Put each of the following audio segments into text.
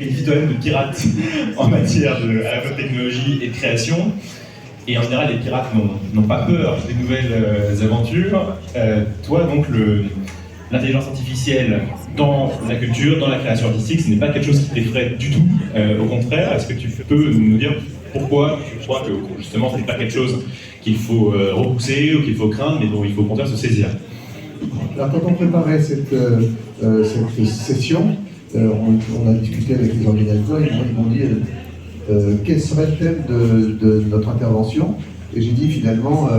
qualifie toi-même de pirate en matière à la fois de technologie et de création. Et en général, les pirates n'ont pas peur des nouvelles aventures. Toi, donc, l'intelligence artificielle dans la culture, dans la création artistique, ce n'est pas quelque chose qui t'effraie du tout. Au contraire, est-ce que tu peux nous dire pourquoi tu crois que justement, ce n'est pas quelque chose qu'il faut repousser ou qu'il faut craindre, mais dont il faut au contraire se saisir? Alors, quand on préparait cette session, on a discuté avec les organisateurs et ils m'ont dit quel serait le thème de notre intervention. Et j'ai dit finalement,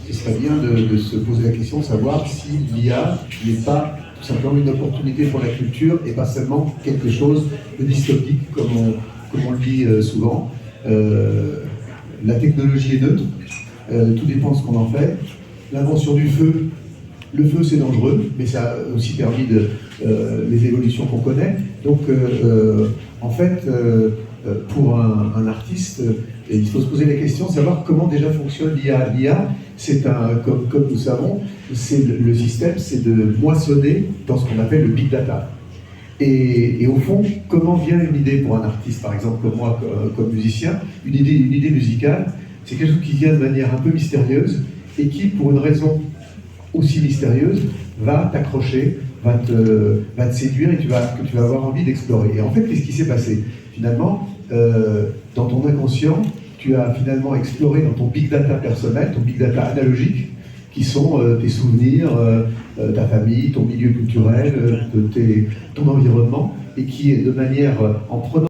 ce serait bien de se poser la question de savoir si l'IA n'est pas tout simplement une opportunité pour la culture et pas seulement quelque chose de dystopique, comme on le dit souvent. La technologie est neutre, tout dépend de ce qu'on en fait. L'invention du feu, le feu c'est dangereux, mais ça a aussi permis les évolutions qu'on connaît. Donc en fait, pour un artiste, il faut se poser la question de savoir comment déjà fonctionne l'IA. L'IA, c'est comme nous savons, c'est le système, c'est de moissonner dans ce qu'on appelle le big data. Et au fond, comment vient une idée pour un artiste, par exemple, comme moi, comme musicien, une idée musicale, c'est quelque chose qui vient de manière un peu mystérieuse et qui, pour une raison aussi mystérieuse, va t'accrocher, va te séduire et que tu vas avoir envie d'explorer. Et en fait, qu'est-ce qui s'est passé? Finalement, dans ton inconscient, tu as finalement exploré dans ton big data personnel, ton big data analogique, qui sont tes souvenirs, ta famille, ton milieu culturel, ton environnement, et qui est de manière, en prenant